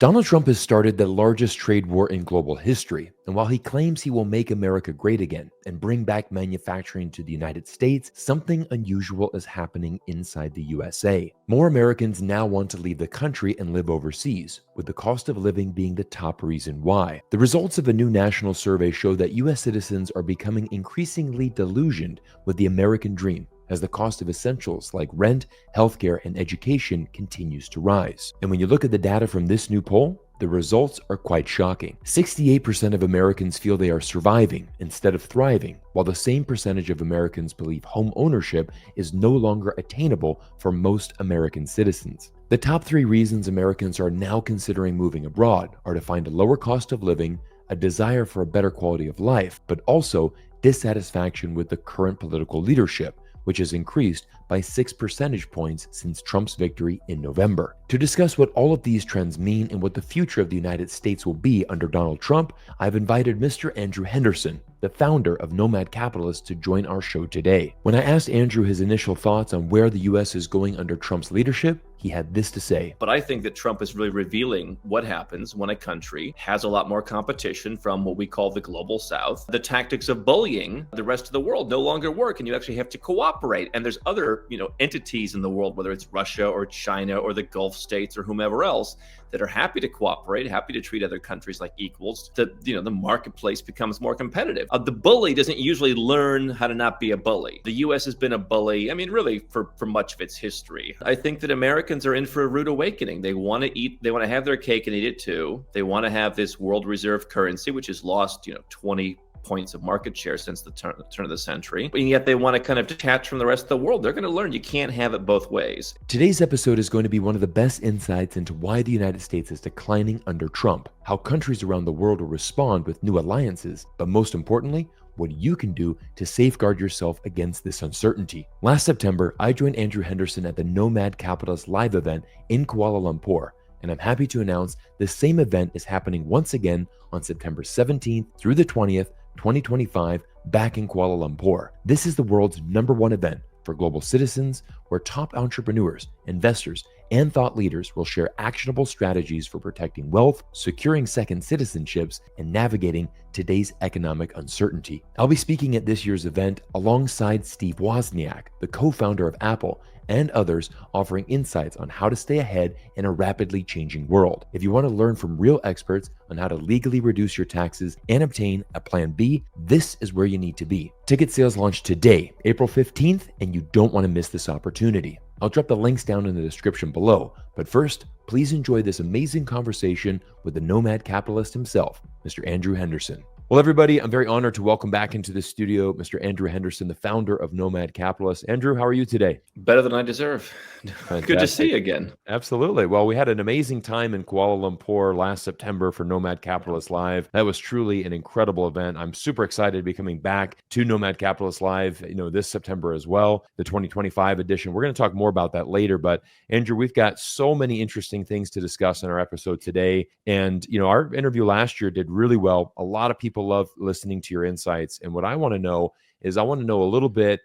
Donald Trump has started the largest trade war in global history, and while he claims he will make America great again and bring back manufacturing to the United States, something unusual is happening inside the USA. More Americans now want to leave the country and live overseas, with the cost of living being the top reason why. The results of a new national survey show that US citizens are becoming increasingly delusioned with the American dream, as the cost of essentials like rent, healthcare, and education continues to rise. And when you look at the data from this new poll, the results are quite shocking. 68% of Americans feel they are surviving instead of thriving, while the same percentage of Americans believe home ownership is no longer attainable for most American citizens. The top 3 reasons Americans are now considering moving abroad are to find a lower cost of living, a desire for a better quality of life, but also dissatisfaction with the current political leadership, which has increased by 6 percentage points since Trump's victory in November. To discuss what all of these trends mean and what the future of the United States will be under Donald Trump, I've invited Mr. Andrew Henderson, the founder of Nomad Capitalist, to join our show today. When I asked Andrew his initial thoughts on where the US is going under Trump's leadership, he had this to say. But I think that Trump is really revealing what happens when a country has a lot more competition from what we call the global south. The tactics of bullying the rest of the world no longer work, and you actually have to cooperate. And there's other, entities in the world, whether it's Russia or China or the Gulf states or whomever else, that are happy to cooperate, happy to treat other countries like equals. The marketplace becomes more competitive. The bully doesn't usually learn how to not be a bully. The U.S. has been a bully, really, for much of its history. I think that Americans are in for a rude awakening. They want to have their cake and eat it too. They want to have this world reserve currency, which has lost, 20 points of market share since the turn of the century, and yet they want to kind of detach from the rest of the world. They're going to learn you can't have it both ways. Today's episode is going to be one of the best insights into why the United States is declining under Trump, how countries around the world will respond with new alliances, but most importantly, what you can do to safeguard yourself against this uncertainty. Last September, I joined Andrew Henderson at the Nomad Capitalist live event in Kuala Lumpur, and I'm happy to announce the same event is happening once again on September 17th through the 20th, 2025, back in Kuala Lumpur. This is the world's #1 event for global citizens, where top entrepreneurs, investors, and thought leaders will share actionable strategies for protecting wealth, securing second citizenships, and navigating today's economic uncertainty. I'll be speaking at this year's event alongside Steve Wozniak, the co-founder of Apple, and others, offering insights on how to stay ahead in a rapidly changing world. If you want to learn from real experts on how to legally reduce your taxes and obtain a Plan B, this is where you need to be. Ticket sales launch today, April 15th, and you don't want to miss this opportunity. I'll drop the links down in the description below, but first, please enjoy this amazing conversation with the Nomad Capitalist himself, Mr. Andrew Henderson. Well, everybody, I'm very honored to welcome back into the studio Mr. Andrew Henderson, the founder of Nomad Capitalist. Andrew, how are you today? Better than I deserve. Fantastic. Good to see you again. Absolutely. Well, we had an amazing time in Kuala Lumpur last September for Nomad Capitalist Live. That was truly an incredible event. I'm super excited to be coming back to Nomad Capitalist Live, this September as well, the 2025 edition. We're going to talk more about that later, but Andrew, we've got so many interesting things to discuss in our episode today. And, our interview last year did really well. A lot of people love listening to your insights. And what I want to know is a little bit,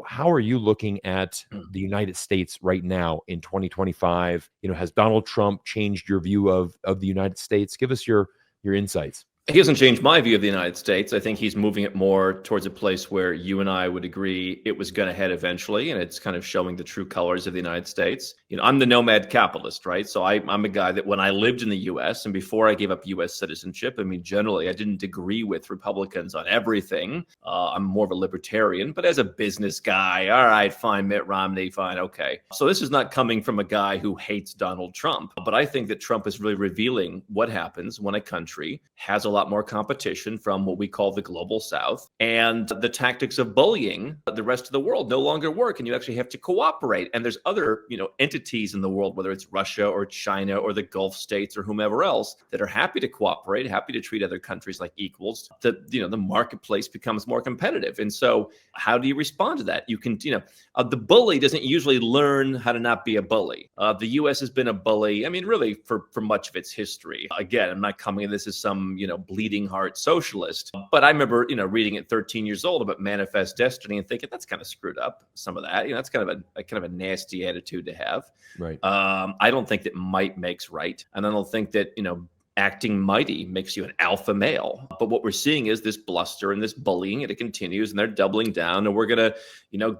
how are you looking at the United States right now in 2025? Has Donald Trump changed your view of the United States? Give us your insights. He hasn't changed my view of the United States. I think he's moving it more towards a place where you and I would agree it was going to head eventually, and it's kind of showing the true colors of the United States. I'm the nomad capitalist, right? So I'm a guy that when I lived in the U.S. and before I gave up U.S. citizenship, generally I didn't agree with Republicans on everything. I'm more of a libertarian, but as a business guy, all right, fine, Mitt Romney, fine, okay. So this is not coming from a guy who hates Donald Trump, but I think that Trump is really revealing what happens when a country has a lot more competition from what we call the global south, and the tactics of bullying the rest of the world no longer work, and you actually have to cooperate. And there's other entities in the world, whether it's Russia or China or the Gulf states or whomever else, that are happy to cooperate, happy to treat other countries like equals. The marketplace becomes more competitive. And so how do you respond to that? You can, the bully doesn't usually learn how to not be a bully. The U.S. has been a bully, really, for much of its history. Again, I'm not coming at this as some, bleeding heart socialist. But I remember, reading at 13 years old about manifest destiny and thinking that's kind of screwed up. Some of that, that's kind of a nasty attitude to have. Right. I don't think that might makes right, and I don't think that acting mighty makes you an alpha male. But what we're seeing is this bluster and this bullying, and it continues, and they're doubling down, and we're gonna,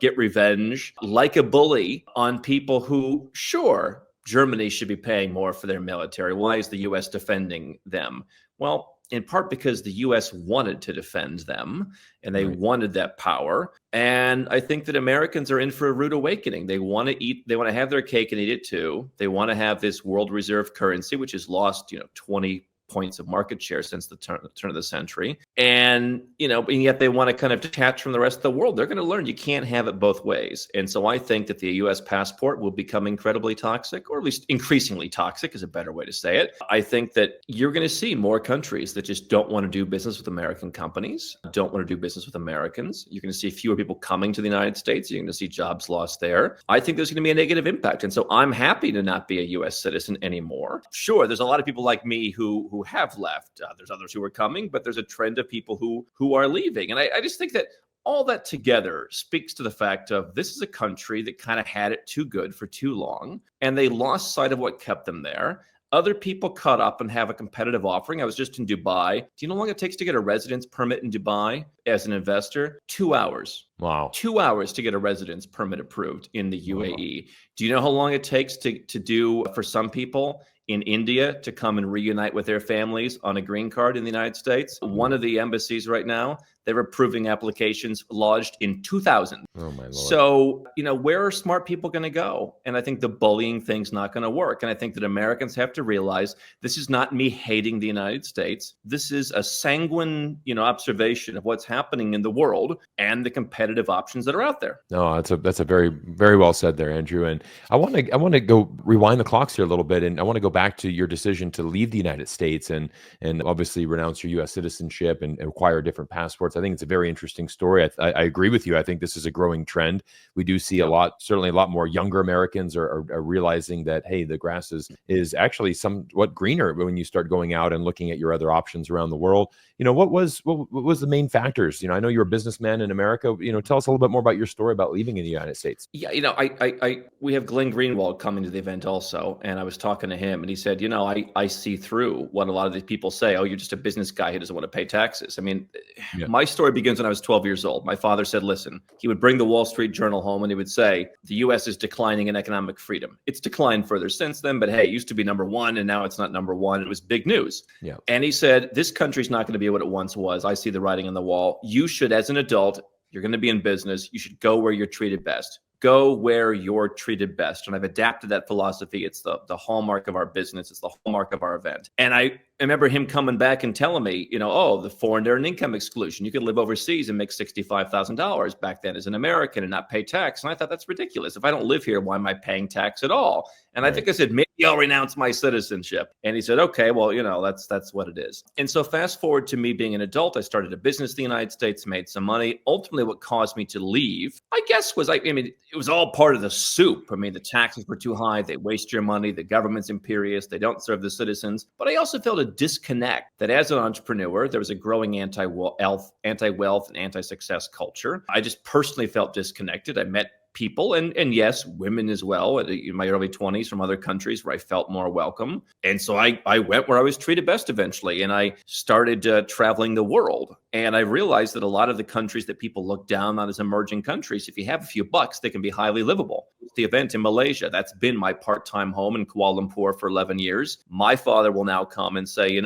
get revenge like a bully on people who, sure, Germany should be paying more for their military. Why is the U.S. defending them? Well, in part because the U.S. wanted to defend them, and they wanted that power. And I think that Americans are in for a rude awakening. They want to have their cake and eat it too. They want to have this world reserve currency, which has lost, 20 points of market share since the turn of the century. And, and yet they want to kind of detach from the rest of the world. They're going to learn you can't have it both ways. And so I think that the U.S. passport will become incredibly toxic, or at least increasingly toxic is a better way to say it. I think that you're going to see more countries that just don't want to do business with American companies, don't want to do business with Americans. You're going to see fewer people coming to the United States. You're going to see jobs lost there. I think there's going to be a negative impact. And so I'm happy to not be a U.S. citizen anymore. Sure, there's a lot of people like me who have left. There's others who are coming, but there's a trend of people who are leaving. And I just think that all that together speaks to the fact of this is a country that kind of had it too good for too long, and they lost sight of what kept them there. Other people caught up and have a competitive offering. I was just in Dubai. Do you know how long it takes to get a residence permit in Dubai as an investor? 2 hours. Wow. 2 hours to get a residence permit approved in the UAE. Wow. Do you know how long it takes to do for some people in India to come and reunite with their families on a green card in the United States? One of the embassies right now, they're approving applications lodged in 2000. Oh my Lord. So, where are smart people going to go? And I think the bullying thing's not going to work. And I think that Americans have to realize this is not me hating the United States. This is a sanguine, observation of what's happening in the world and the competitive options that are out there. No, that's a very, very well said there, Andrew. And I want to go rewind the clocks here a little bit, and I want to go back to your decision to leave the United States and obviously renounce your U.S. citizenship and acquire different passports. I think it's a very interesting story. I agree with you. I think this is a growing trend. We do see certainly a lot more younger Americans are realizing that, hey, the grass is actually somewhat greener when you start going out and looking at your other options around the world. What was the main factors? I know you're a businessman in America. Tell us a little bit more about your story about leaving in the United States. Yeah, we have Glenn Greenwald coming to the event also, and I was talking to him, and he said, I see through what a lot of these people say. Oh, you're just a business guy who doesn't want to pay taxes. I mean, My story begins when I was 12 years old. My father said, listen, he would bring the Wall Street Journal home and he would say, the U.S. is declining in economic freedom. It's declined further since then, but hey, it used to be number one and now it's not number one. It was big news. Yeah. And he said, this country's not going to be what it once was. I see the writing on the wall. You should, as an adult, you're going to be in business. You should go where you're treated best. Go where you're treated best. And I've adapted that philosophy. It's the hallmark of our business. It's the hallmark of our event. And I remember him coming back and telling me, the foreign earned income exclusion. You could live overseas and make $65,000 back then as an American and not pay tax. And I thought, that's ridiculous. If I don't live here, why am I paying tax at all? And I think I said, maybe I'll renounce my citizenship. And he said, okay, well, that's what it is. And so fast forward to me being an adult, I started a business in the United States, made some money. Ultimately, what caused me to leave, I guess, was it was all part of the soup. I mean, the taxes were too high. They waste your money. The government's imperious. They don't serve the citizens. But I also felt a disconnect that as an entrepreneur, there was a growing anti-wealth and anti-success culture. I just personally felt disconnected. I met people and yes, women as well in my early 20s from other countries where I felt more welcome. And so I went where I was treated best eventually. And I started traveling the world. And I realized that a lot of the countries that people look down on as emerging countries, if you have a few bucks, they can be highly livable. The event in Malaysia, that's been my part-time home in Kuala Lumpur for 11 years. My father will now come and say,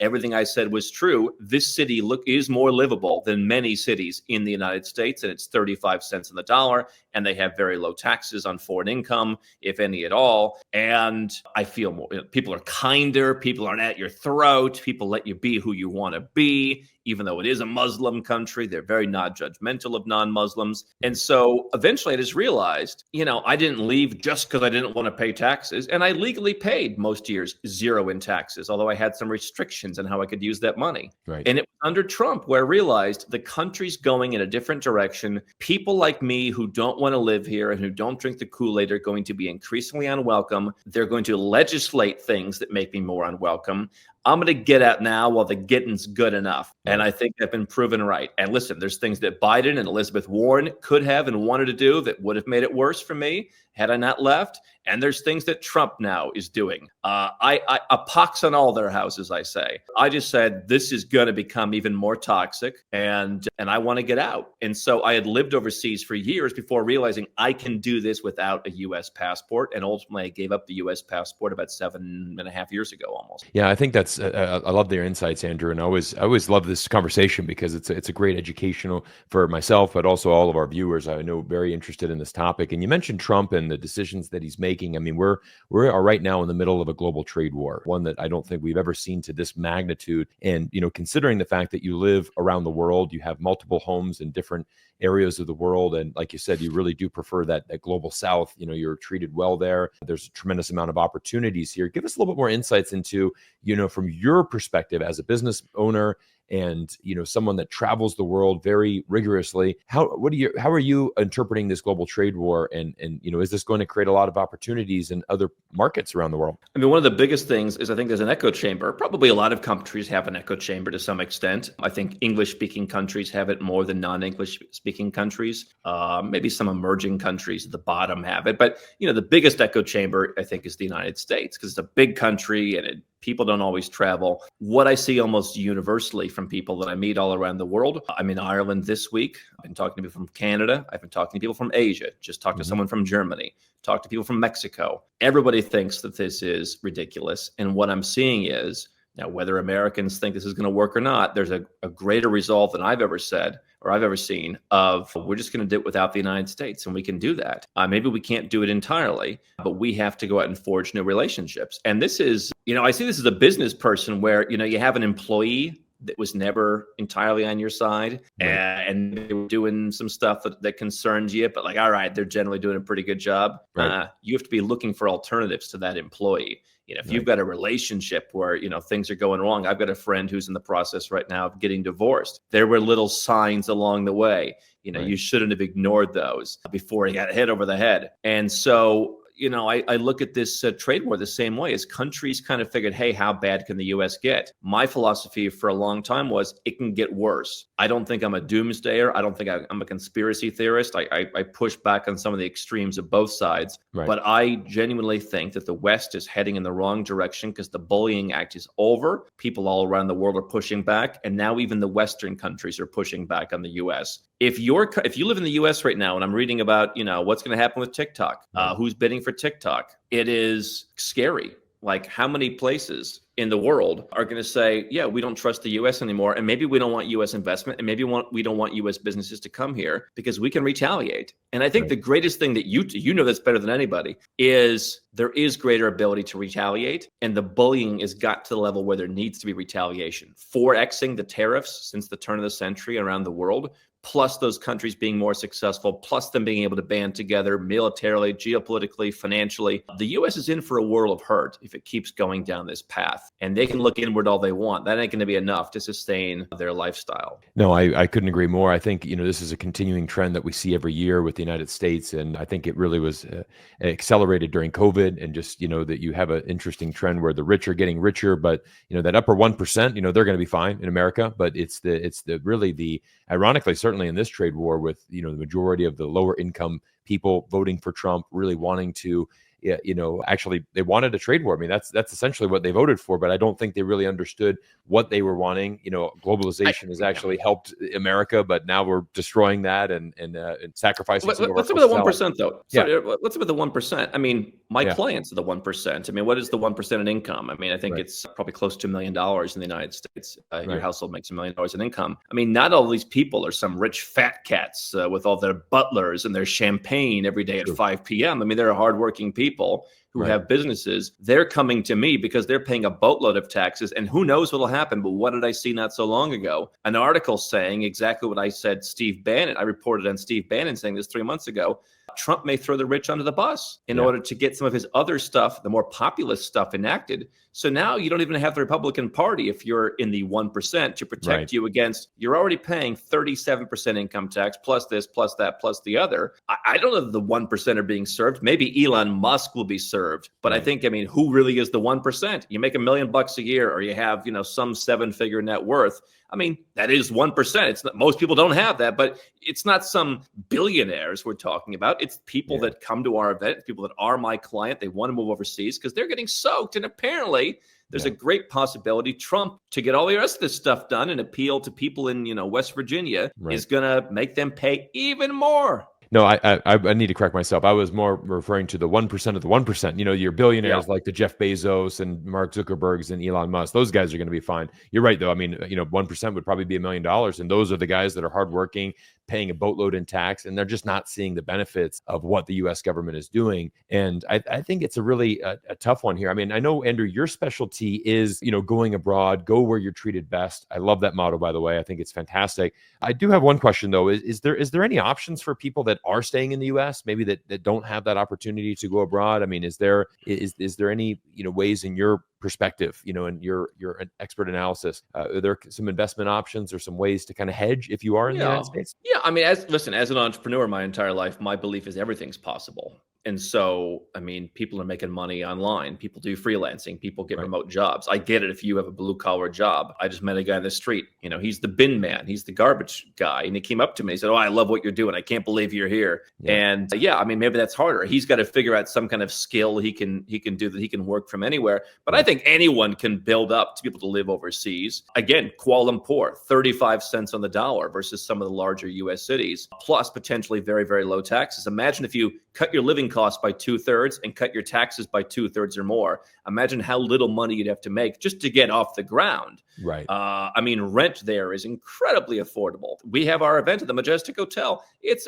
everything I said was true. This city is more livable than many cities in the United States, and it's 35 cents on the dollar, and they have very low taxes on foreign income, if any at all. And I feel more, people are kinder, people aren't at your throat, people let you be who you want to be. Even though it is a Muslim country, they're very not judgmental of non-Muslims. And so eventually I just realized, I didn't leave just because I didn't want to pay taxes. And I legally paid most years 0 in taxes, although I had some restrictions solutions and how I could use that money. Right. And it was under Trump where I realized the country's going in a different direction. People like me who don't want to live here and who don't drink the Kool-Aid are going to be increasingly unwelcome. They're going to legislate things that make me more unwelcome. I'm going to get out now while the getting's good enough. And I think I've been proven right. And listen, there's things that Biden and Elizabeth Warren could have and wanted to do that would have made it worse for me had I not left. And there's things that Trump now is doing. A pox on all their houses, I say. I just said, this is going to become even more toxic and I want to get out. And so I had lived overseas for years before realizing I can do this without a U.S. passport. And ultimately, I gave up the U.S. passport about 7.5 years ago almost. Yeah, I think that's, I love their insights, Andrew. And I always love this conversation because it's a great educational for myself, but also all of our viewers. I know very interested in this topic. And you mentioned Trump and the decisions that he's making. I mean, we are right now in the middle of a global trade war, one that I don't think we've ever seen to this magnitude. And, considering the fact that you live around the world, you have multiple homes in different areas of the world. And like you said, you really do prefer that global South, you're treated well there. There's a tremendous amount of opportunities here. Give us a little bit more insights into, from your perspective as a business owner and, someone that travels the world very rigorously. How are you interpreting this global trade war? And is this going to create a lot of opportunities in other markets around the world? I mean, one of the biggest things is I think there's an echo chamber. Probably a lot of countries have an echo chamber to some extent. I think English-speaking countries have it more than non-English-speaking countries. Maybe some emerging countries at the bottom have it. But, the biggest echo chamber, I think, is the United States because it's a big country and people don't always travel. What I see almost universally from people that I meet all around the world. I'm in Ireland this week. I've been talking to people from Canada. I've been talking to people from Asia. Just talked to someone from Germany. Talked to people from Mexico. Everybody thinks that this is ridiculous. And what I'm seeing is, now, whether Americans think this is going to work or not, there's a greater resolve than I've ever said or I've ever seen of we're just going to do it without the United States, and we can do that. Maybe we can't do it entirely, but we have to go out and forge new relationships. And this is, I see this as a business person where, you have an employee that was never entirely on your side and they were doing some stuff that concerns you, but all right, they're generally doing a pretty good job. Right. You have to be looking for alternatives to that employee. If you've got a relationship where, things are going wrong, I've got a friend who's in the process right now of getting divorced. There were little signs along the way. You shouldn't have ignored those before he got hit over the head. And so, I look at this trade war the same way as countries kind of figured, hey, how bad can the U.S. get? My philosophy for a long time was it can get worse. I don't think I'm a doomsdayer. I don't think I'm a conspiracy theorist. I push back on some of the extremes of both sides. Right. But I genuinely think that the West is heading in the wrong direction because the bullying act is over. People all around the world are pushing back. And now even the Western countries are pushing back on the U.S. If you live in the U.S. right now, and I'm reading about, what's going to happen with TikTok, who's bidding for TikTok, it is scary. How many places in the world are going to say, yeah, we don't trust the U.S. anymore. And maybe we don't want U.S. investment. And maybe we don't want U.S. businesses to come here because we can retaliate. And I think the greatest thing that you know that's better than anybody is there is greater ability to retaliate. And the bullying has got to the level where there needs to be retaliation. 4Xing the tariffs since the turn of the century around the world, plus those countries being more successful, plus them being able to band together militarily, geopolitically, financially. The U.S. is in for a world of hurt if it keeps going down this path. And they can look inward all they want. That ain't going to be enough to sustain their lifestyle. No, I couldn't agree more. I think, this is a continuing trend that we see every year with the United States. And I think it really was accelerated during COVID and just, that you have an interesting trend where the rich are getting richer, but, that upper 1%, they're going to be fine in America. But it's ironically, certainly in this trade war with, the majority of the lower income people voting for Trump, really wanting to, actually they wanted a trade war. I mean, that's essentially what they voted for, but I don't think they really understood what they were wanting. Globalization has actually helped America, but now we're destroying that and sacrificing. Let's talk about the 1% though. Let's talk about the 1%. I mean, my clients are the 1%. I mean, what is the 1% in income? I mean, I think it's probably close to $1 million in the United States. Your household makes $1 million in income. I mean, not all these people are some rich fat cats with all their butlers and their champagne every day at 5 p.m. I mean, they're hardworking people who have businesses. They're coming to me because they're paying a boatload of taxes, and who knows what'll happen. But what did I see not so long ago? An article saying exactly what I said. I reported on Steve Bannon saying this 3 months ago. Trump may throw the rich under the bus in order to get some of his other stuff, the more populist stuff, enacted. So now you don't even have the Republican Party, if you're in the 1%, to protect you against, you're already paying 37% income tax, plus this, plus that, plus the other. I don't know if the 1% are being served. Maybe Elon Musk will be served. But I think, who really is the 1%? You make $1 million a year, or you have, some 7-figure net worth. That is 1%. It's not, most people don't have that, but it's not some billionaires we're talking about. It's people that come to our event, people that are my client. They want to move overseas because they're getting soaked. And apparently there's a great possibility Trump, to get all the rest of this stuff done and appeal to people in, West Virginia, is going to make them pay even more. No, I need to correct myself. I was more referring to the 1% of the 1%. Your billionaires like the Jeff Bezos and Mark Zuckerbergs and Elon Musk. Those guys are going to be fine. You're right, though. 1% would probably be $1 million. And those are the guys that are hardworking, paying a boatload in tax, and they're just not seeing the benefits of what the U.S. government is doing. And I think it's a really a tough one here. I know, Andrew, your specialty is, going abroad, go where you're treated best. I love that motto, by the way. I think it's fantastic. I do have one question, though. Is there any options for people that are staying in the U.S., maybe that don't have that opportunity to go abroad? Is there any ways in your perspective, in your expert analysis, are there some investment options or some ways to kind of hedge if you are in the United States? Yeah, as an entrepreneur my entire life, my belief is everything's possible. And so, people are making money online. People do freelancing. People get remote jobs. I get it if you have a blue collar job. I just met a guy in the street. He's the bin man. He's the garbage guy. And he came up to me and said, "Oh, I love what you're doing. I can't believe you're here." And maybe that's harder. He's got to figure out some kind of skill he can do, that he can work from anywhere. But I think anyone can build up to be able to live overseas. Again, Kuala Lumpur, 35 cents on the dollar versus some of the larger U.S. cities, plus potentially very, very low taxes. Imagine if you cut your living costs by 2/3 and cut your taxes by 2/3 or more. Imagine how little money you'd have to make just to get off the ground. Right. Rent there is incredibly affordable. We have our event at the Majestic Hotel. It's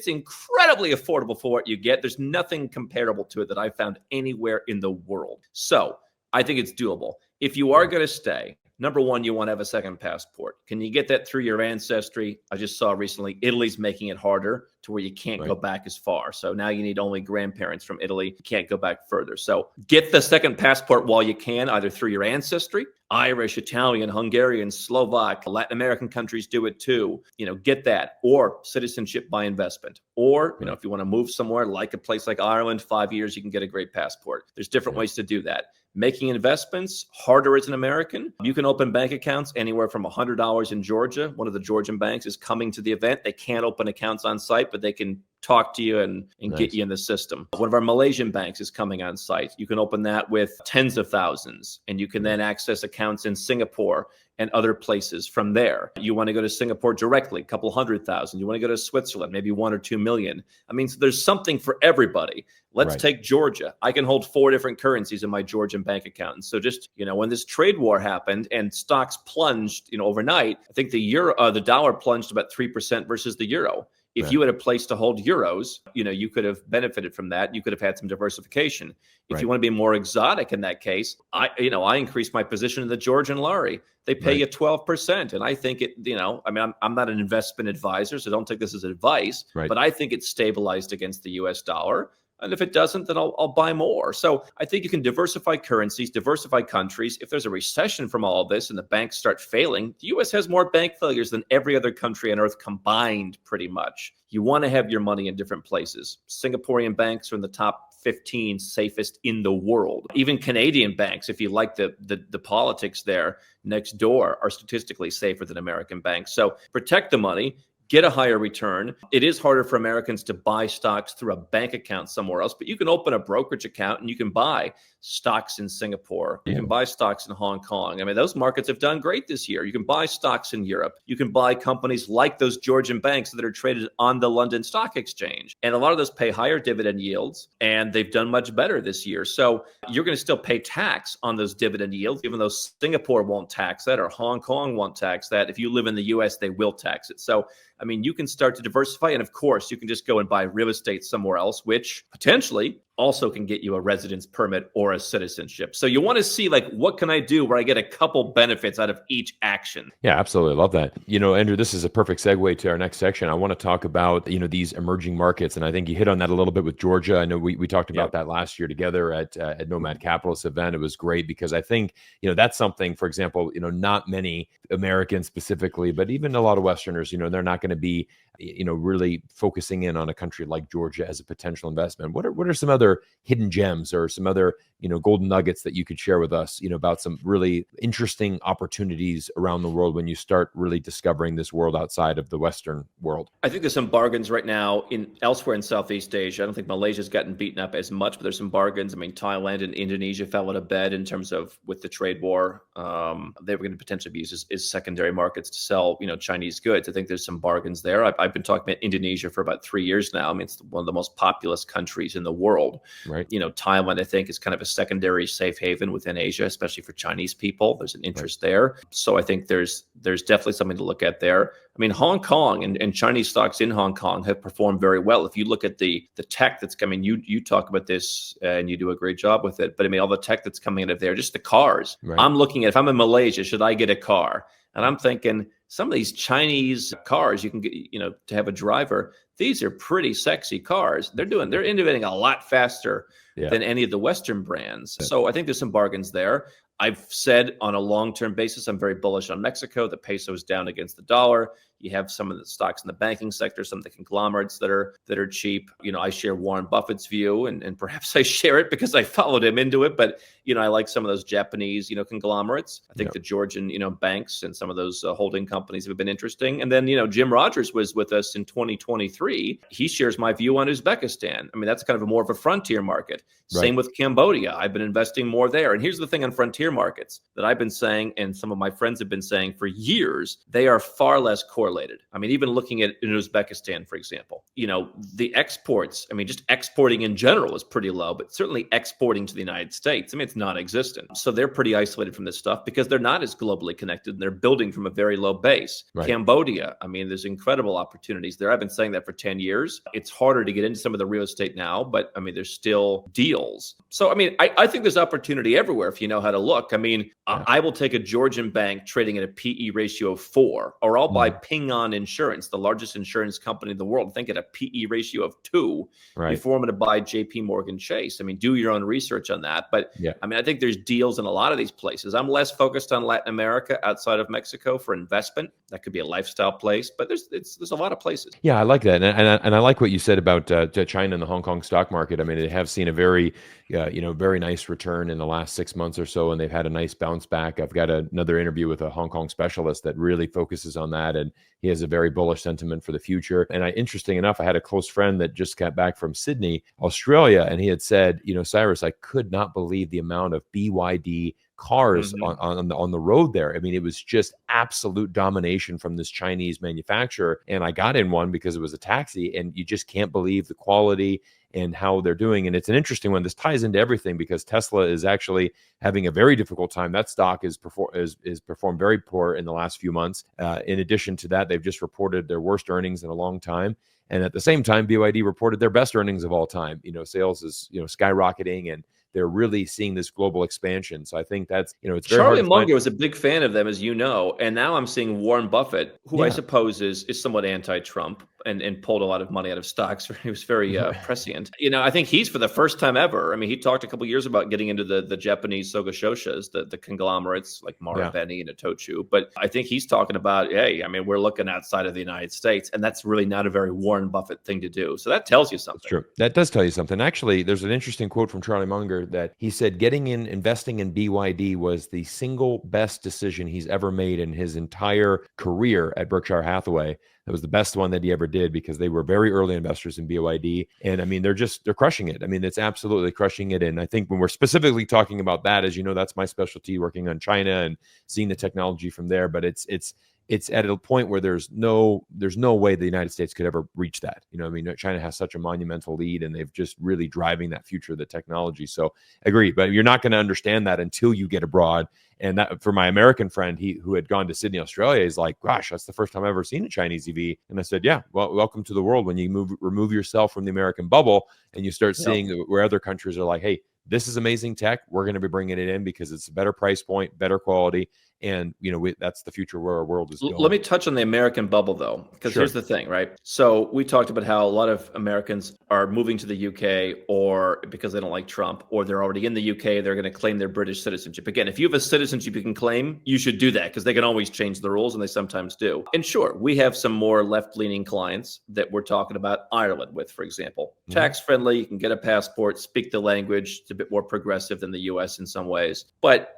incredibly affordable for what you get. There's nothing comparable to it that I've found anywhere in the world. So I think it's doable. If you are going to stay, number one, you want to have a second passport. Can you get that through your ancestry? I just saw recently Italy's making it harder to where you can't go back as far. So now you need only grandparents from Italy. You can't go back further. So get the second passport while you can, either through your ancestry. Irish, Italian, Hungarian, Slovak, Latin American countries do it too. Get that, or citizenship by investment. Or, if you want to move somewhere like a place like Ireland, 5 years, you can get a great passport. There's different ways to do that. Making investments, harder as an American. You can open bank accounts anywhere from $100 in Georgia. One of the Georgian banks is coming to the event. They can't open accounts on site, but they can talk to you and get you in the system. One of our Malaysian banks is coming on site. You can open that with tens of thousands, and you can then access accounts in Singapore and other places from there. You want to go to Singapore directly, a couple 100,000. You want to go to Switzerland, maybe 1 or 2 million. So there's something for everybody. Let's take Georgia. I can hold 4 different currencies in my Georgian bank account. And so just, when this trade war happened and stocks plunged, overnight, I think the dollar plunged about 3% versus the euro. If you had a place to hold euros, you could have benefited from that. You could have had some diversification. If you want to be more exotic in that case, I increased my position in the Georgian lari. They pay you 12%. And I think I'm not an investment advisor, so don't take this as advice, but I think it's stabilized against the US dollar. And if it doesn't, then I'll buy more. So I think you can diversify currencies, diversify countries. If there's a recession from all of this and the banks start failing, the U.S. has more bank failures than every other country on earth combined, pretty much. You want to have your money in different places. Singaporean banks are in the top 15 safest in the world. Even Canadian banks, if you like the politics there next door, are statistically safer than American banks. So protect the money. Get a higher return. It is harder for Americans to buy stocks through a bank account somewhere else, but you can open a brokerage account and you can buy stocks in Singapore. You can buy stocks in Hong Kong. Those markets have done great this year. You can buy stocks in Europe. You can buy companies like those Georgian banks that are traded on the London Stock Exchange. And a lot of those pay higher dividend yields, and they've done much better this year. So you're going to still pay tax on those dividend yields, even though Singapore won't tax that or Hong Kong won't tax that. If you live in the US, they will tax it. So you can start to diversify. And of course, you can just go and buy real estate somewhere else, which potentially also can get you a residence permit or a citizenship. So you want to see like, what can I do where I get a couple benefits out of each action? Yeah, absolutely. Love that. Andrew, this is a perfect segue to our next section. I want to talk about, these emerging markets. And I think you hit on that a little bit with Georgia. I know we talked about that last year together at Nomad Capitalist event. It was great because I think, that's something, for example, not many Americans specifically, but even a lot of Westerners, they're not going to be, really focusing in on a country like Georgia as a potential investment. What are some other hidden gems or some other, golden nuggets that you could share with us, about some really interesting opportunities around the world when you start really discovering this world outside of the Western world? I think there's some bargains right now elsewhere in Southeast Asia. I don't think Malaysia's gotten beaten up as much, but there's some bargains. I mean, Thailand and Indonesia fell out of bed in terms of with the trade war. They were going to potentially be used as secondary markets to sell, Chinese goods. I think there's some bargains there. I've been talking about Indonesia for about 3 years now. I mean, it's one of the most populous countries in the world. Right. Thailand, I think, is kind of a secondary safe haven within Asia, especially for Chinese people. There's an interest there. So I think there's definitely something to look at there. I mean, Hong Kong and Chinese stocks in Hong Kong have performed very well. If you look at the tech that's coming, you talk about this and you do a great job with it. But I mean, all the tech that's coming out of there, just the cars. Right. I'm looking at, if I'm in Malaysia, should I get a car? And I'm thinking some of these Chinese cars you can get, to have a driver, these are pretty sexy cars. They're innovating a lot faster than any of the Western brands. So I think there's some bargains there. I've said on a long-term basis, I'm very bullish on Mexico. The peso is down against the dollar. You have some of the stocks in the banking sector, some of the conglomerates that are cheap. I share Warren Buffett's view, and perhaps I share it because I followed him into it. But I like some of those Japanese conglomerates. I think the Georgian banks and some of those holding companies have been interesting. And then Jim Rogers was with us in 2023. He shares my view on Uzbekistan. I mean, that's kind of more of a frontier market. Right. Same with Cambodia. I've been investing more there. And here's the thing on frontier markets that I've been saying, and some of my friends have been saying for years, they are far less correlated. I mean, even looking at in Uzbekistan, for example, the exports, I mean, just exporting in general is pretty low, but certainly exporting to the United States, I mean, it's non-existent. So they're pretty isolated from this stuff because they're not as globally connected and they're building from a very low base. Right. Cambodia, I mean, there's incredible opportunities there. I've been saying that for 10 years. It's harder to get into some of the real estate now, but I mean, there's still deals. So, I mean, I think there's opportunity everywhere if you know how to look. I mean, I will take a Georgian bank trading at a PE ratio of 4, or I'll buy Ping An Insurance, the largest insurance company in the world, think at a PE ratio of 2 before I'm going to buy JP Morgan Chase. I mean, do your own research on that. But I mean, I think there's deals in a lot of these places. I'm less focused on Latin America outside of Mexico for investment. That could be a lifestyle place, but there's a lot of places. Yeah, I like that. And I like what you said about China and the Hong Kong stock market. I mean, they have seen a very, very nice return in the last 6 months or so, and they've had a nice bounce back. I've got another interview with a Hong Kong specialist that really focuses on that, and he has a very bullish sentiment for the future. And interesting enough, I had a close friend that just got back from Sydney, Australia, and he had said, Cyrus, I could not believe the amount of BYD cars on the road there. I mean, it was just absolute domination from this Chinese manufacturer. And I got in one because it was a taxi, and you just can't believe the quality and how they're doing. And it's an interesting one. This ties into everything because Tesla is actually having a very difficult time. That stock is performed very poor in the last few months. In addition to that, they've just reported their worst earnings in a long time. And at the same time, BYD reported their best earnings of all time. Sales is, skyrocketing, and they're really seeing this global expansion. So I think that's, it's very Charlie hard Munger was a big fan of them, as you know. And now I'm seeing Warren Buffett, who I suppose is somewhat anti-Trump and pulled a lot of money out of stocks. He was very prescient. I think he's, for the first time ever, I mean, he talked a couple of years about getting into the Japanese sogashoshas, the conglomerates like Marubeni and Itochu. But I think he's talking about, hey, I mean, we're looking outside of the United States, and that's really not a very Warren Buffett thing to do. So that tells you something. That's true. That does tell you something. Actually, there's an interesting quote from Charlie Munger that he said investing in BYD was the single best decision he's ever made in his entire career at Berkshire Hathaway. That was the best one that he ever did because they were very early investors in BYD. And I mean, they're crushing it. I mean, it's absolutely crushing it. And I think when we're specifically talking about that, as you know, that's my specialty, working on China and seeing the technology from there. But it's it's at a point where there's no way the United States could ever reach that. I mean, China has such a monumental lead, and they've just really driving that future of the technology. So agree, but you're not going to understand that until you get abroad. And that, for my American friend, who had gone to Sydney, Australia, is like, gosh, that's the first time I've ever seen a Chinese EV. And I said, yeah, well, welcome to the world. When you remove yourself from the American bubble and you start seeing where other countries are like, hey, this is amazing tech. We're going to be bringing it in because it's a better price point, better quality. And, that's the future where our world is going. Let me touch on the American bubble, though, because here's the thing, right? So we talked about how a lot of Americans are moving to the UK or because they don't like Trump, or they're already in the UK, they're going to claim their British citizenship. Again, if you have a citizenship you can claim, you should do that because they can always change the rules, and they sometimes do. And sure, we have some more left-leaning clients that we're talking about Ireland with, for example. Tax-friendly, you can get a passport, speak the language. It's a bit more progressive than the US in some ways. But,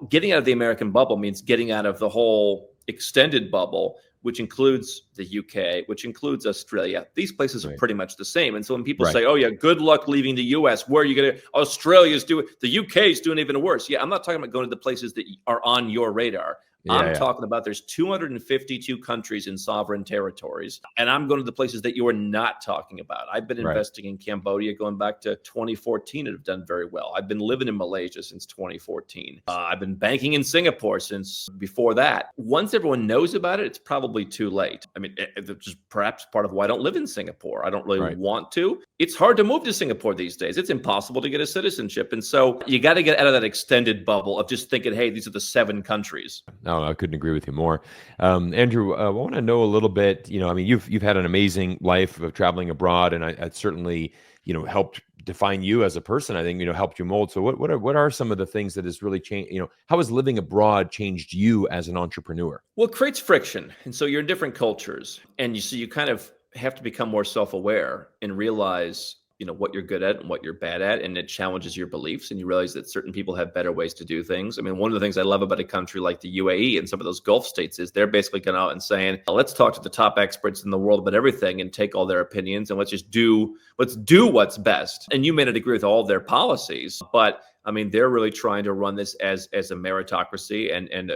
getting out of the American bubble means getting out of the whole extended bubble, which includes the UK, which includes Australia. These places are pretty much the same. And so when people say, oh yeah, good luck leaving the US, where are you going to, Australia's doing, the UK is doing even worse. Yeah, I'm not talking about going to the places that are on your radar. I'm talking about there's 252 countries in sovereign territories, and I'm going to the places that you are not talking about. I've been investing in Cambodia going back to 2014 and have done very well. I've been living in Malaysia since 2014. I've been banking in Singapore since before that. Once everyone knows about it, it's probably too late. I mean, it's just perhaps part of why I don't live in Singapore. I don't really want to. It's hard to move to Singapore these days. It's impossible to get a citizenship. And so you got to get out of that extended bubble of just thinking, hey, these are the 7 countries. No, I couldn't agree with you more. Andrew, I want to know a little bit, I mean, you've had an amazing life of traveling abroad, and I certainly, helped define you as a person. I think, helped you mold. So what are some of the things that has really changed, how has living abroad changed you as an entrepreneur? Well, it creates friction. And so you're in different cultures, and you kind of have to become more self-aware and realize what you're good at and what you're bad at, and it challenges your beliefs, and you realize that certain people have better ways to do things. I mean, one of the things I love about a country like the UAE and some of those Gulf states is they're basically going out and saying, let's talk to the top experts in the world about everything and take all their opinions, and let's do what's best. And you may not agree with all of their policies, but I mean, they're really trying to run this as a meritocracy and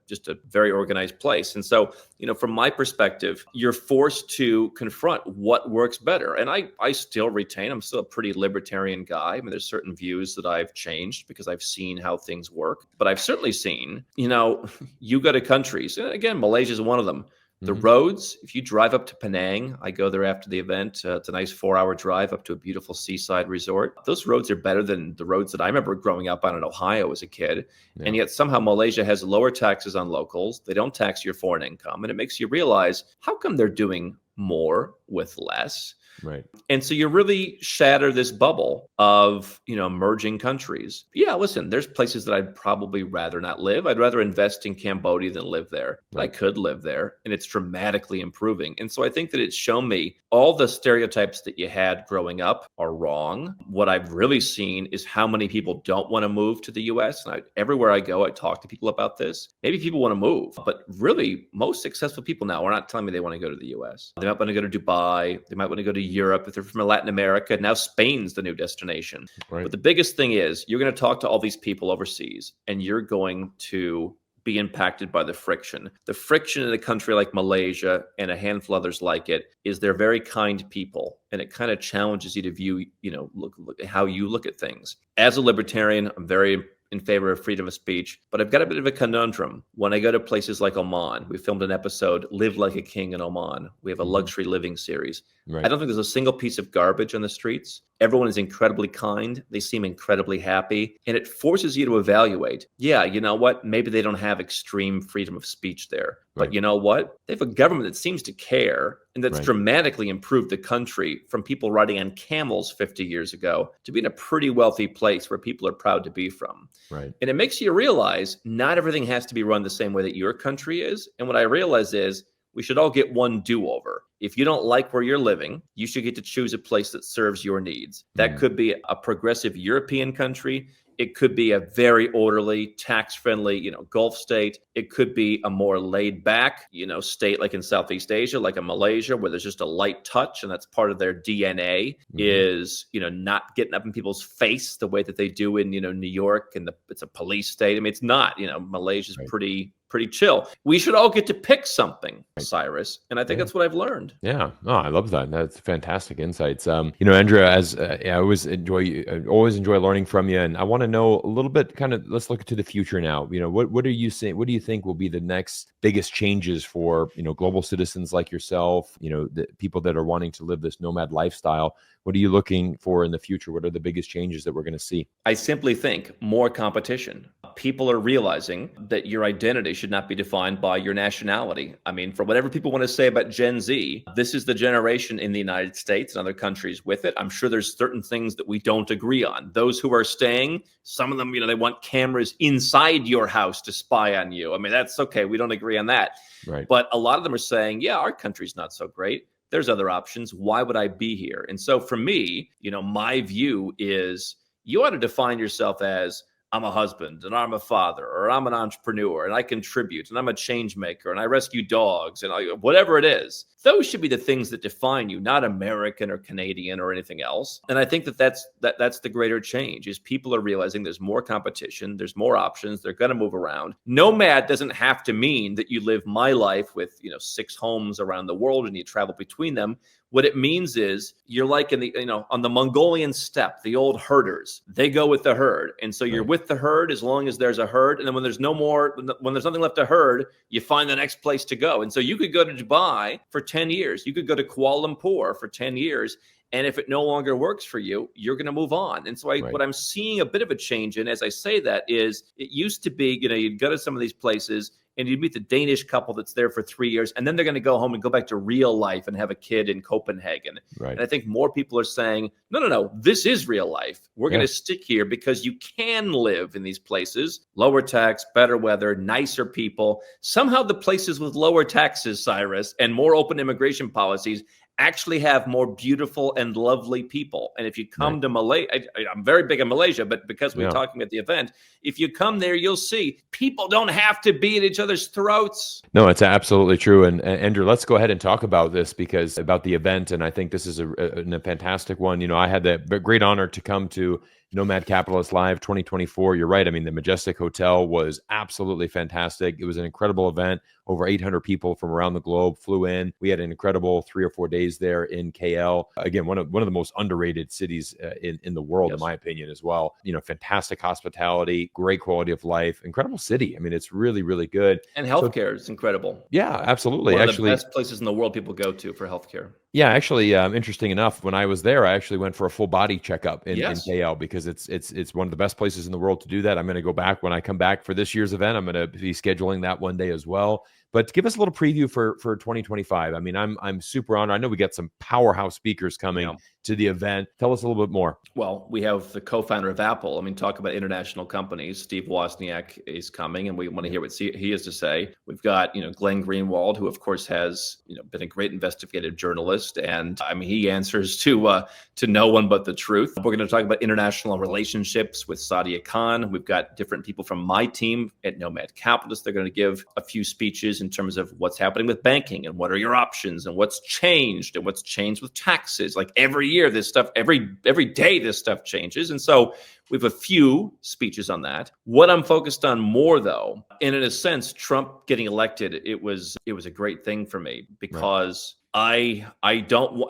just a very organized place. And so, from my perspective, you're forced to confront what works better. And I still retain, I'm still a pretty libertarian guy. I mean, there's certain views that I've changed because I've seen how things work. But I've certainly seen, you go to countries, and again, Malaysia is one of them. The roads, if you drive up to Penang, I go there after the event. It's a nice 4-hour drive up to a beautiful seaside resort. Those roads are better than the roads that I remember growing up on in Ohio as a kid. Yeah. And yet somehow Malaysia has lower taxes on locals. They don't tax your foreign income. And it makes you realize, how come they're doing more with less? Right. And so you really shatter this bubble of, emerging countries. Yeah, listen, there's places that I'd probably rather not live. I'd rather invest in Cambodia than live there. But I could live there, and it's dramatically improving. And so I think that it's shown me all the stereotypes that you had growing up are wrong. What I've really seen is how many people don't want to move to the US. And everywhere I go, I talk to people about this. Maybe people want to move, but really most successful people now are not telling me they want to go to the US. They might want to go to Dubai. They might want to go to Europe. If they're from Latin America, now Spain's the new destination. Right. But the biggest thing is you're going to talk to all these people overseas, and you're going to be impacted by the friction. The friction in a country like Malaysia and a handful of others like it is they're very kind people, and it kind of challenges you to view, look at how you look at things. As a libertarian, I'm very in favor of freedom of speech, but I've got a bit of a conundrum. When I go to places like Oman, we filmed an episode, Live Like a King in Oman. We have a luxury living series. Right. I don't think there's a single piece of garbage on the streets. Everyone is incredibly kind. They seem incredibly happy. And it forces you to evaluate, yeah, you know what? Maybe they don't have extreme freedom of speech there. Right. But you know what? They have a government that seems to care, and that's dramatically improved the country from people riding on camels 50 years ago to being a pretty wealthy place where people are proud to be from. Right. And it makes you realize not everything has to be run the same way that your country is. And what I realize is we should all get one do-over. If you don't like where you're living, you should get to choose a place that serves your needs. That could be a progressive European country. It could be a very orderly, tax-friendly, Gulf state. It could be a more laid-back, state like in Southeast Asia, like a Malaysia, where there's just a light touch, and that's part of their DNA is, not getting up in people's face the way that they do in, New York, and it's a police state. I mean, it's not, Malaysia's pretty pretty chill. We should all get to pick something, Cyrus. And I think that's what I've learned. Yeah. Oh, I love that. That's fantastic insights. Andrew, as I always enjoy learning from you, and I want to know a little bit. Kind of, let's look to the future now. What are you saying? What do you think will be the next biggest changes for global citizens like yourself? The people that are wanting to live this nomad lifestyle. What are you looking for in the future? What are the biggest changes that we're going to see? I simply think more competition. People are realizing that your identity should not be defined by your nationality. I mean, for whatever people want to say about Gen Z, this is the generation in the United States and other countries with it. I'm sure there's certain things that we don't agree on. Those who are staying, some of them, they want cameras inside your house to spy on you. I mean, that's okay. We don't agree on that. Right. But a lot of them are saying, yeah, our country's not so great. There's other options. Why would I be here? And so for me, my view is you ought to define yourself as I'm a husband and I'm a father, or I'm an entrepreneur and I contribute and I'm a change maker and I rescue dogs and whatever it is. Those should be the things that define you, not American or Canadian or anything else. And I think that's the greater change is people are realizing there's more competition, there's more options, they're going to move around. Nomad doesn't have to mean that you live my life with 6 homes around the world and you travel between them. What it means is you're like in the, on the Mongolian steppe, the old herders, they go with the herd. And so you're with the herd as long as there's a herd. And then when there's nothing left to herd, you find the next place to go. And so you could go to Dubai for 10 years. You could go to Kuala Lumpur for 10 years. And if it no longer works for you, you're going to move on. And so what I'm seeing a bit of a change in, as I say that, is it used to be, you'd go to some of these places and you'd meet the Danish couple that's there for 3 years, and then they're going to go home and go back to real life and have a kid in Copenhagen. Right. And I think more people are saying, no, this is real life. We're going to stick here because you can live in these places, lower tax, better weather, nicer people. Somehow the places with lower taxes, Cyrus, and more open immigration policies actually have more beautiful and lovely people. And if you come to Malaysia, I'm very big in Malaysia, but because we're talking at the event, if you come there, you'll see people don't have to be at each other's throats. No, it's absolutely true. And Andrew, let's go ahead and talk about this about the event. And I think this is a fantastic one. I had the great honor to come to Nomad Capitalist Live 2024. You're right. I mean, the Majestic Hotel was absolutely fantastic. It was an incredible event. Over 800 people from around the globe flew in. We had an incredible 3 or 4 days there in KL. Again, one of the most underrated cities in the world, in my opinion, as well. Fantastic hospitality, great quality of life, incredible city. I mean, it's really, really good. And healthcare is incredible. Yeah, absolutely. One of the best places in the world people go to for healthcare. Yeah, actually, interesting enough, when I was there, I actually went for a full body checkup in KL because it's one of the best places in the world to do that. I'm going to go back when I come back for this year's event. I'm going to be scheduling that one day as well. But give us a little preview for 2025. I mean, I'm super honored. I know we got some powerhouse speakers coming to the event. Tell us a little bit more. Well, we have the co-founder of Apple. I mean, talk about international companies. Steve Wozniak is coming, and we want to hear what he has to say. We've got, Glenn Greenwald, who of course has, been a great investigative journalist, and I mean, he answers to no one but the truth. We're going to talk about international relationships with Sadia Khan. We've got different people from my team at Nomad Capitalist. They're going to give a few speeches in terms of what's happening with banking and what are your options and what's changed with taxes. Like every year, this stuff, every day, this stuff changes. And so we have a few speeches on that. What I'm focused on more, though, and in a sense, Trump getting elected, it was a great thing for me because I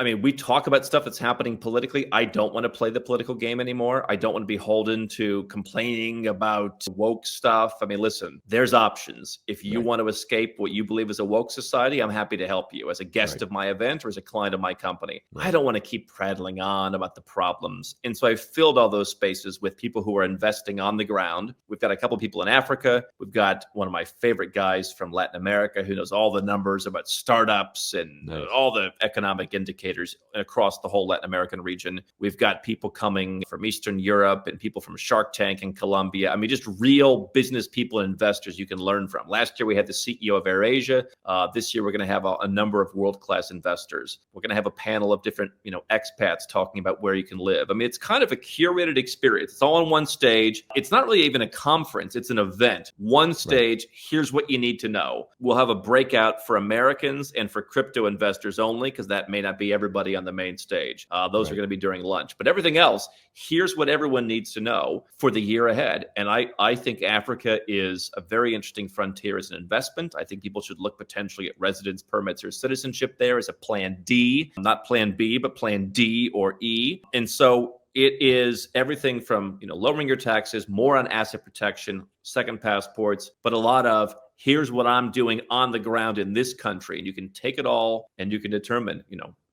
mean, we talk about stuff that's happening politically. I don't want to play the political game anymore. I don't want to be beholden to complaining about woke stuff. I mean, listen, there's options. If you want to escape what you believe is a woke society, I'm happy to help you as a guest of my event or as a client of my company. I don't want to keep prattling on about the problems. And so I filled all those spaces with people who are investing on the ground. We've got a couple of people in Africa. We've got one of my favorite guys from Latin America who knows all the numbers about startups and all the economic indicators across the whole Latin American region. We've got people coming from Eastern Europe and people from Shark Tank in Colombia. I mean, just real business people and investors you can learn from. Last year, we had the CEO of AirAsia. This year, we're going to have a number of world-class investors. We're going to have a panel of different, expats talking about where you can live. I mean, it's kind of a curated experience. It's all on one stage. It's not really even a conference. It's an event. One stage, here's what you need to know. We'll have a breakout for Americans and for crypto investors investors only, because that may not be everybody on the main stage. Those are Right. going to be during lunch. But everything else, here's what everyone needs to know for the year ahead. And I think Africa is a very interesting frontier as an investment. I think people should look potentially at residence permits or citizenship there as a plan D, not plan B, but plan D or E. And so it is everything from, lowering your taxes, more on asset protection, second passports, but a lot of here's what I'm doing on the ground in this country. And you can take it all and you can determine,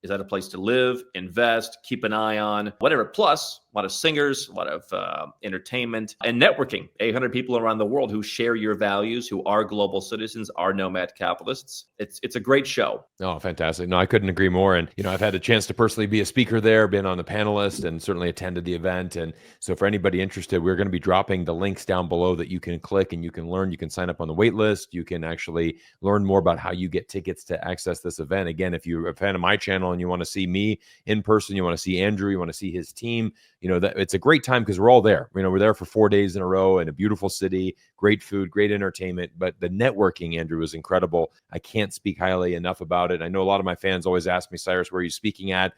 is that a place to live, invest, keep an eye on, whatever. Plus, a lot of singers, a lot of entertainment and networking. 800 people around the world who share your values, who are global citizens, are nomad capitalists. It's a great show. Oh, fantastic. No, I couldn't agree more. And, I've had a chance to personally be a speaker there, been on the panelist, and certainly attended the event. And so for anybody interested, we're going to be dropping the links down below that you can click and you can learn. You can sign up on the wait list. You can actually learn more about how you get tickets to access this event. Again, if you're a fan of my channel and you want to see me in person, you want to see Andrew, you want to see his team, that it's a great time because we're all there. We're there for 4 days in a row in a beautiful city, great food, great entertainment. But the networking, Andrew, was incredible. I can't speak highly enough about it. I know a lot of my fans always ask me, Cyrus, where are you speaking at?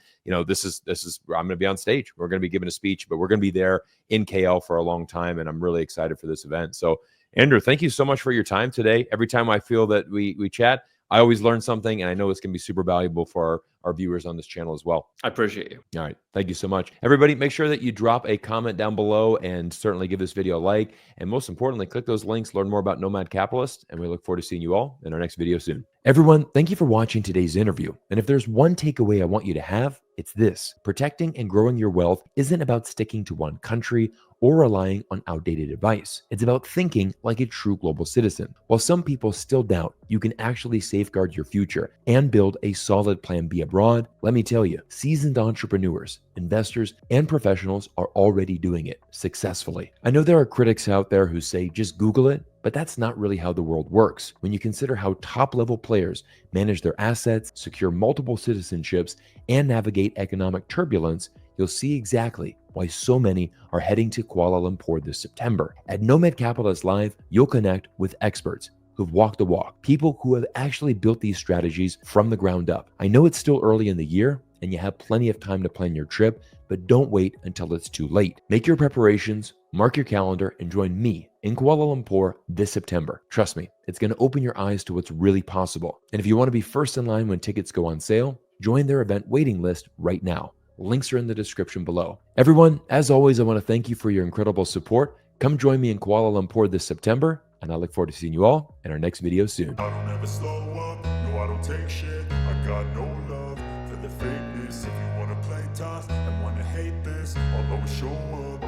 This is I'm going to be on stage. We're going to be giving a speech, but we're going to be there in KL for a long time. And I'm really excited for this event. So Andrew, thank you so much for your time today. Every time I feel that we chat, I always learn something, and I know it's going to be super valuable for our viewers on this channel as well. I appreciate you. All right. Thank you so much. Everybody, make sure that you drop a comment down below and certainly give this video a like. And most importantly, click those links, learn more about Nomad Capitalist, and we look forward to seeing you all in our next video soon. Everyone, thank you for watching today's interview. And if there's one takeaway I want you to have, it's this: protecting and growing your wealth isn't about sticking to one country or relying on outdated advice. It's about thinking like a true global citizen. While some people still doubt you can actually safeguard your future and build a solid plan B abroad, let me tell you, seasoned entrepreneurs, investors, and professionals are already doing it successfully. I know there are critics out there who say just Google it, but that's not really how the world works. When you consider how top-level players manage their assets, secure multiple citizenships, and navigate economic turbulence, you'll see exactly why so many are heading to Kuala Lumpur this September. At Nomad Capitalist Live, you'll connect with experts who've walked the walk, people who have actually built these strategies from the ground up. I know it's still early in the year and you have plenty of time to plan your trip, but don't wait until it's too late. Make your preparations, mark your calendar, and join me in Kuala Lumpur this September. Trust me, it's going to open your eyes to what's really possible. And if you want to be first in line when tickets go on sale, join their event waiting list right now. Links are in the description below. Everyone, as always, I want to thank you for your incredible support. Come join me in Kuala Lumpur this September, and I look forward to seeing you all in our next video soon. I don't ever slow up, no I don't take shit. I got no love for the fakeness. If you wanna play tough and wanna hate this, I'll always show up.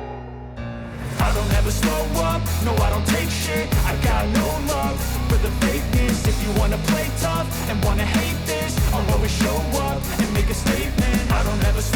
I don't ever slow up, no I don't take shit. I got no love for the fakeness. If you wanna play tough and wanna hate this, I'll always show up and make a statement. I don't ever slow